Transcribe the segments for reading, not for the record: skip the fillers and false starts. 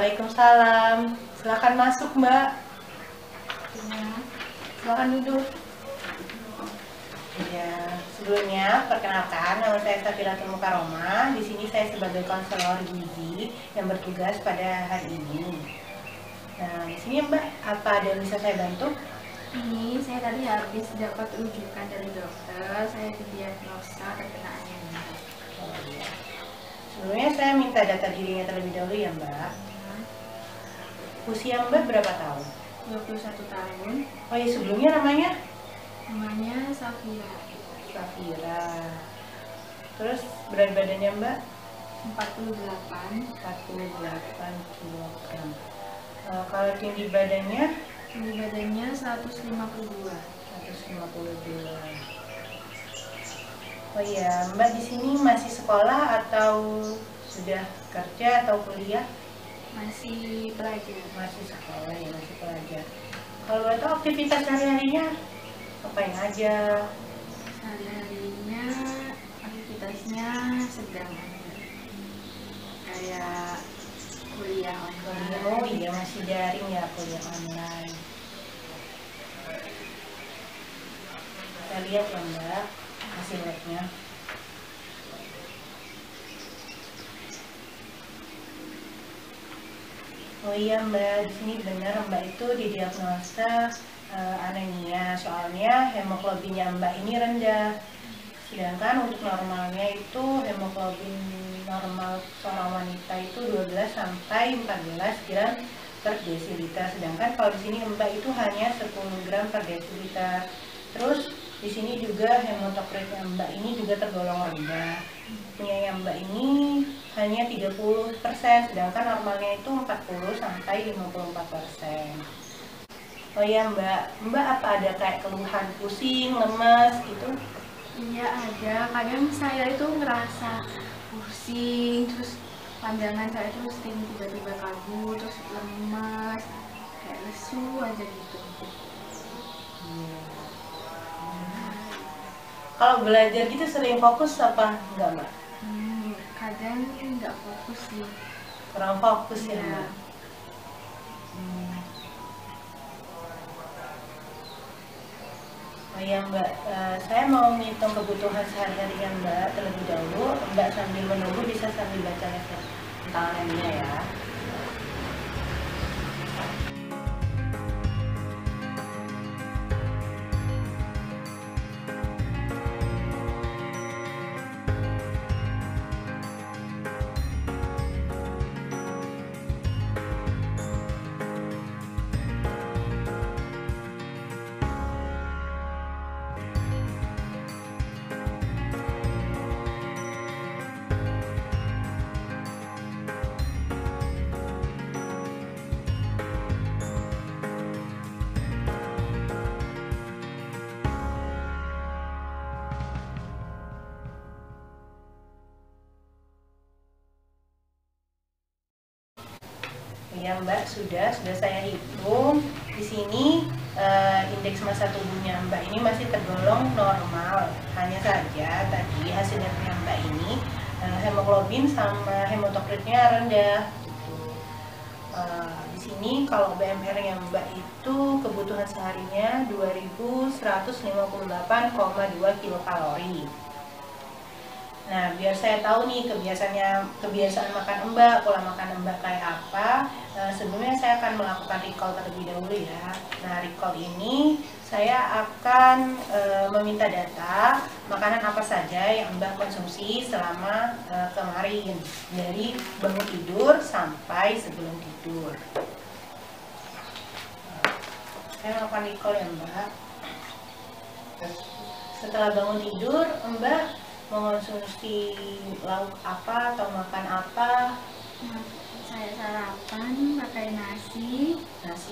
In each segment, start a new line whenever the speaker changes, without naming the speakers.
Waalaikumsalam. Silakan masuk, Mbak. Silakan duduk. Ya, sebelumnya perkenalkan, nama saya Safiratul Mukaromah. Di sini saya sebagai konselor gizi yang bertugas pada hari ini. Nah, di sini Mbak, apa ada yang bisa saya bantu?
Ini saya tadi habis dapat rujukan dari dokter, saya didiagnosa terkena anemia.
Oh, iya. Sebelumnya saya minta data dirinya terlebih dahulu ya Mbak. Usia Mbak berapa tahun?
21 tahun.
Oh iya, sebelumnya namanya?
Namanya Safira.
Safira. Terus berat badannya Mbak?
48.
48 kg. Kalau tinggi badannya?
Tinggi badannya 152.
152. Oh iya, Mbak di sini masih sekolah atau sudah kerja atau kuliah?
Masih pelajar.
Masih sekolah ya, masih pelajar. Kalau itu aktivitas sehari-harinya ngapain aja?
Sehari-harinya aktivitasnya sedang aja. Kayak kuliah online.
Oh iya, masih daring ya, kuliah online. Kita lihat ya Mbak hasil labnya. Oh iya Mbak, di sini benar Mbak itu didiagnosa anemia, soalnya hemoglobinnya Mbak ini rendah. Sedangkan untuk normalnya itu hemoglobin normal seorang wanita itu 12 sampai 14 gram per desiliter. Sedangkan kalau di sini Mbak itu hanya 10 gram per desiliter. Terus di sini juga hematokritnya Mbak ini juga tergolong rendah. Punya Mbak ini hanya 30%, sedangkan normalnya itu 40 sampai 54%. Oh ya Mbak apa ada kayak keluhan pusing, lemas gitu?
Iya ada, kadang saya itu ngerasa pusing, terus pandangan saya itu sering tiba-tiba kabur, terus lemas, kayak lesu aja gitu.
Kalau belajar gitu sering fokus apa enggak Mbak?
Kadang nggak fokus sih.
Kurang fokus ya
Iya.
Mbak? Oh ya Mbak, saya mau menghitung kebutuhan sehari-hari ya Mbak terlebih dahulu. Mbak sambil menunggu bisa sambil baca resep tentang anemia ya. Ya Mbak, sudah saya hitung. Di sini indeks massa tubuhnya Mbak ini masih tergolong normal. Hanya saja tadi hasil labnya Mbak ini hemoglobin sama hematokritnya rendah. Gitu. Di sini kalau BMR-nya Mbak itu kebutuhan seharinya 2158,2 kilokalori. Nah, biar saya tahu nih kebiasaan makan Mbak, pola makan Mbak kayak apa. Sebelumnya saya akan melakukan recall terlebih dahulu ya. Nah, recall ini saya akan meminta data makanan apa saja yang Mbak konsumsi selama kemarin, dari bangun tidur sampai sebelum tidur. Saya melakukan recall ya Mbak. Setelah bangun tidur, Mbak mengonsumsi lauk apa atau makan apa?
Saya sarapan pakai nasi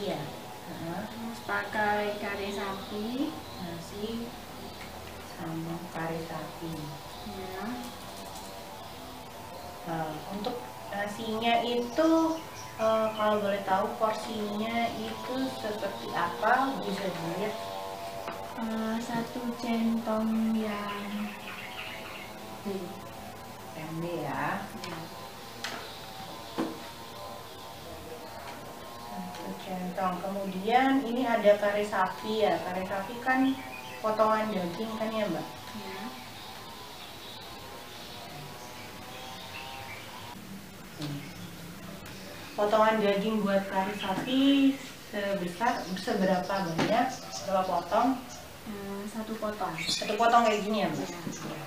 ya.
Terus pakai kari sapi.
Nasi sama kari sapi
Ya.
Untuk nasinya itu kalau boleh tahu porsinya itu seperti apa, bisa dilihat?
1 centong yang
pembe ya. centong. Kemudian ini ada kare sapi ya. Kare sapi kan potongan daging kan ya Mbak?
Ya.
Potongan daging buat kare sapi seberapa banyak? Berapa potong?
Satu potong.
Satu potong kayak gini ya Mbak?
Ya.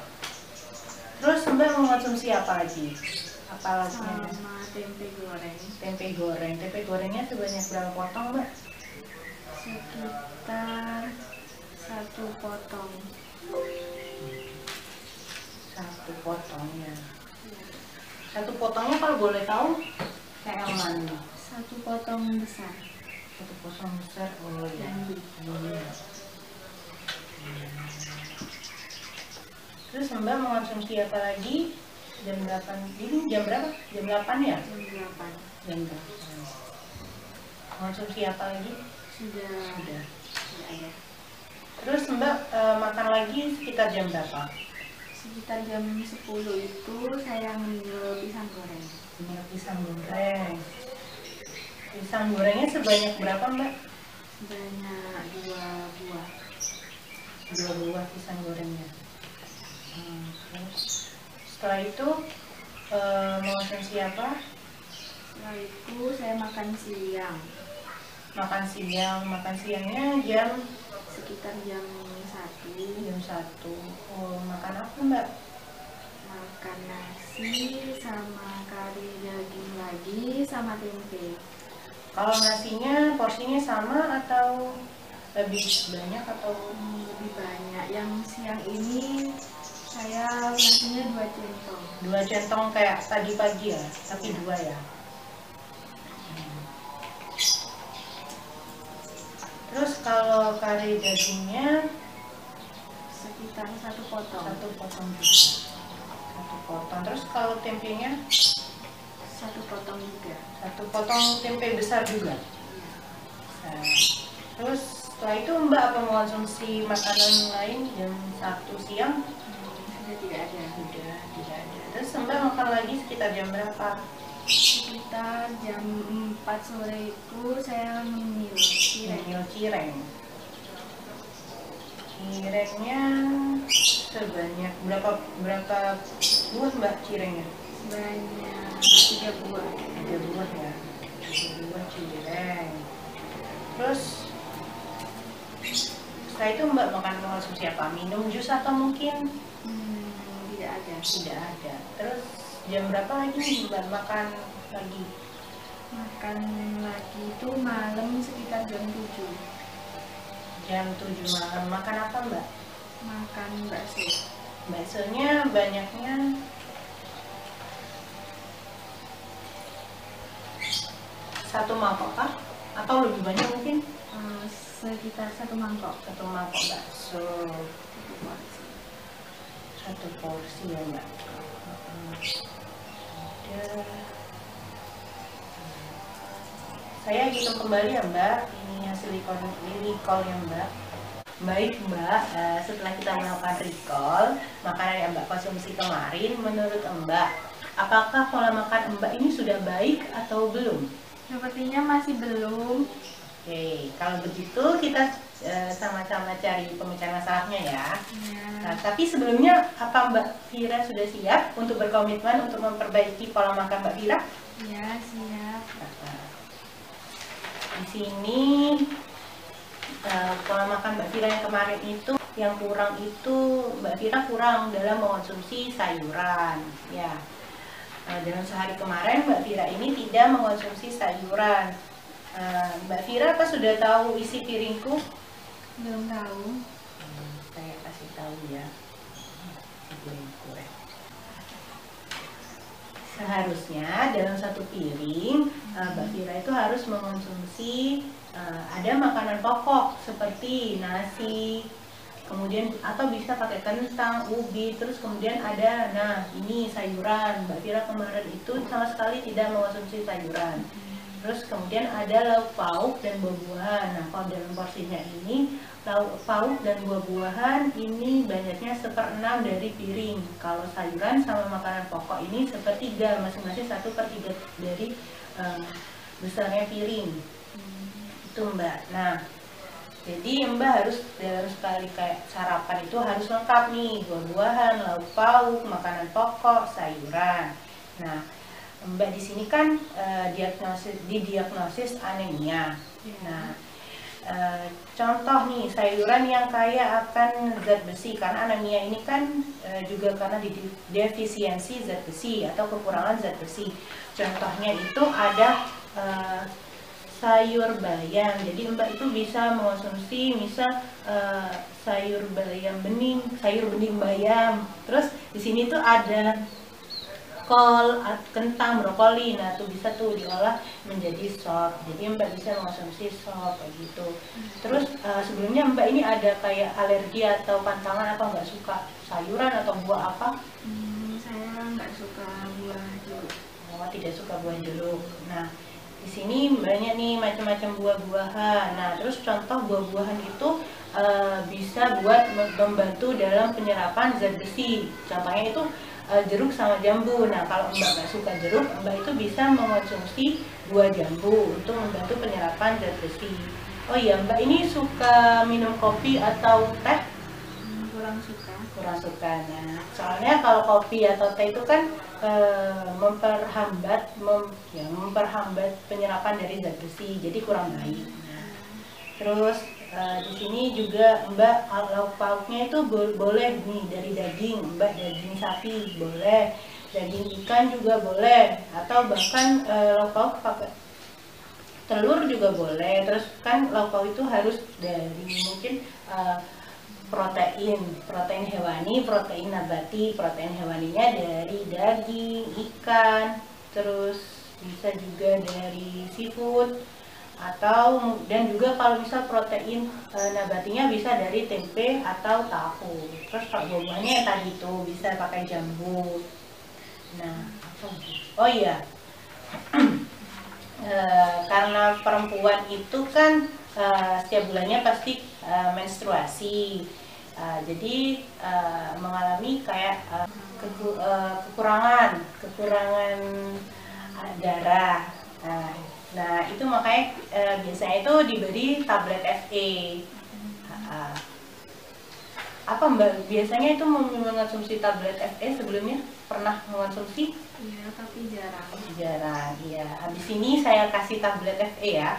Terus Mbak mengonsumsi apa lagi? Apa lagi?
Sama tempe goreng.
Tempe goreng. Tempe gorengnya sebanyak berapa potong Mbak?
Sekitar satu potong.
Satu potongnya. Satu potongnya kalau boleh tahu kayak yang mana?
Satu potong besar.
Satu potong besar. Oh ya. Iya. Terus Mbak mengonsumsi apa lagi? Jam 8. Ini jam berapa? Jam 8 ya?
Jam 8.
Jam 8. Mengonsumsi apa lagi?
Sudah.
Sudah.
Ada.
Terus Mbak makan lagi sekitar jam berapa?
Sekitar jam 10 itu saya ngemil pisang goreng.
Ngemil pisang goreng. Pisang gorengnya sebanyak berapa Mbak?
Sebanyak 2 buah.
2 buah pisang gorengnya. Terus setelah itu mengonsumsi apa?
Setelah itu saya makan siang.
Makan siangnya jam
Sekitar jam 1.
jam 1. Oh, makan apa Mbak?
Makan nasi sama kari daging lagi sama tempe.
Kalau nasinya porsinya sama atau lebih banyak atau
Lebih banyak. Yang siang ini saya nasinya 2 centong.
2 centong kayak tadi pagi ya, tapi 2 ya. Terus kalau kari dagingnya
Sekitar 1 potong.
1 potong juga. 1 potong. Terus kalau tempenya
1 potong juga.
1 potong tempe besar juga.
Iya.
Nah, terus setelah itu Mbak apa mengonsumsi makanan lain jam 1 siang?
Sudah tidak ada.
Sudah tidak ada. Terus Mbak makan lagi sekitar jam berapa?
Sekitar jam 4 sore itu saya ngemil cireng.
Ngemil cireng. Cirengnya sebanyak berapa buah Mbak cirengnya?
Sebanyak 3 buah.
3 buah ya. 3 buah cireng. Terus setelah itu Mbak makan mengonsumsi apa? Minum jus atau mungkin?
Tidak ada.
Tidak ada. Terus jam berapa lagi Mbak makan lagi?
Makan lagi itu malam sekitar jam 7.
Jam 7 malam. Makan apa Mbak?
Makan bakso.
Baksonya banyaknya satu mangkok kah? Atau lebih banyak mungkin?
Sekitar 1 mangkok.
1 mangkok bakso.
1 porsi.
1 porsi ya Mbak. Saya hitung kembali ya Mbak, ini hasil recall ya Mbak. Baik Mbak, setelah kita melakukan recall makanan yang Mbak konsumsi kemarin, menurut Mbak, apakah pola makan Mbak ini sudah baik atau belum?
Sepertinya masih belum.
Oke, kalau begitu kita sama-sama cari pemecahan masalahnya ya. Nah, tapi sebelumnya apa Mbak Vira sudah siap untuk berkomitmen untuk memperbaiki pola makan Mbak Vira?
Ya, siap.
Di sini pola makan Mbak Vira yang kemarin itu yang kurang itu Mbak Vira kurang dalam mengonsumsi sayuran ya. Dalam sehari kemarin Mbak Vira ini tidak mengonsumsi sayuran. Mbak Vira apa sudah tahu isi piringku?
Belum tahu.
Saya kasih tahu ya. Isi piringku ya. Seharusnya dalam satu piring Mbak Vira itu harus mengonsumsi ada makanan pokok seperti nasi, kemudian atau bisa pakai kentang, ubi, terus kemudian ada, nah ini sayuran. Mbak Vira kemarin itu sama sekali tidak mengonsumsi sayuran. Terus kemudian ada lauk pauk dan buah-buahan. Nah kalau dalam porsinya ini lauk pauk dan buah-buahan ini banyaknya 1/6 dari piring. Kalau sayuran sama makanan pokok ini 1/3, masing-masing 1/3 dari besarnya piring. Itu Mbak. Nah, jadi Mbak harus dalam sekali kayak sarapan itu harus lengkap nih, buah-buahan, lauk pauk, makanan pokok, sayuran. Nah, Mbak di sini kan didiagnosis anemia. Nah, contoh nih sayuran yang kaya akan zat besi, karena anemia ini kan juga karena defisiensi zat besi atau kekurangan zat besi. Contohnya itu ada sayur bayam. Jadi Mbak itu bisa mengonsumsi misal sayur bayam bening, sayur bening bayam. Terus di sini tuh ada kol, kentang, brokoli. Nah, tuh bisa tuh diolah menjadi sop. Jadi Mbak bisa mengonsumsi sop kayak gitu. Terus sebelumnya Mbak ini ada kayak alergi atau pantangan atau nggak suka sayuran atau buah apa?
Saya nggak suka buah jeruk.
Oh, tidak suka buah jeruk. Nah, di sini banyak nih macam-macam buah-buahan. Nah, terus contoh buah-buahan itu bisa buat membantu dalam penyerapan zat besi. Contohnya itu jeruk sama jambu. Nah, kalau Mbak nggak suka jeruk, Mbak itu bisa mengonsumsi buah jambu untuk membantu penyerapan zat besi. Oh iya, Mbak ini suka minum kopi atau teh?
Kurang suka.
Kurang suka. Nah, soalnya kalau kopi atau teh itu kan memperhambat penyerapan dari zat besi, jadi kurang baik. Nah, terus di sini juga Mbak lauk pauknya itu boleh nih dari daging, Mbak daging sapi boleh, daging ikan juga boleh, atau bahkan lauk pauk pakai telur juga boleh. Terus kan lauk pauk itu harus dari mungkin protein hewani, protein nabati. Protein hewaninya dari daging, ikan, terus bisa juga dari seafood, atau dan juga kalau bisa protein nabatinya bisa dari tempe atau tahu. Terus kalau buahnya yang tadi tuh bisa pakai jambu. Nah, oh iya, karena perempuan itu kan setiap bulannya pasti menstruasi, jadi mengalami kayak kekurangan darah. Nah, itu makanya biasanya itu diberi tablet FE. Apa Mbak biasanya itu mengonsumsi tablet FE sebelumnya? Pernah mengonsumsi?
Iya, tapi jarang.
Jarang, iya. Habis ini saya kasih tablet FE ya.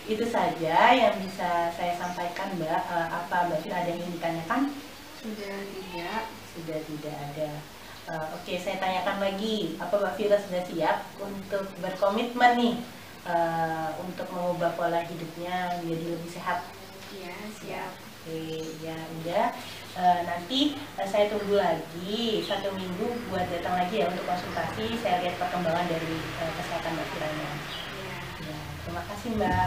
Itu saja yang bisa saya sampaikan Mbak. Apa Mbak Fira ada yang ingin ditanyakan?
Sudah tidak.
Sudah tidak ada. Oke, saya tanyakan lagi, apa Mbak Fira sudah siap untuk berkomitmen nih untuk mengubah pola hidupnya menjadi lebih sehat?
Iya, siap.
Oke, ya udah. Nanti saya tunggu lagi 1 minggu buat datang lagi ya untuk konsultasi. Saya lihat perkembangan dari kesehatan Mbak Firanya.
Iya.
Ya, terima kasih Mbak.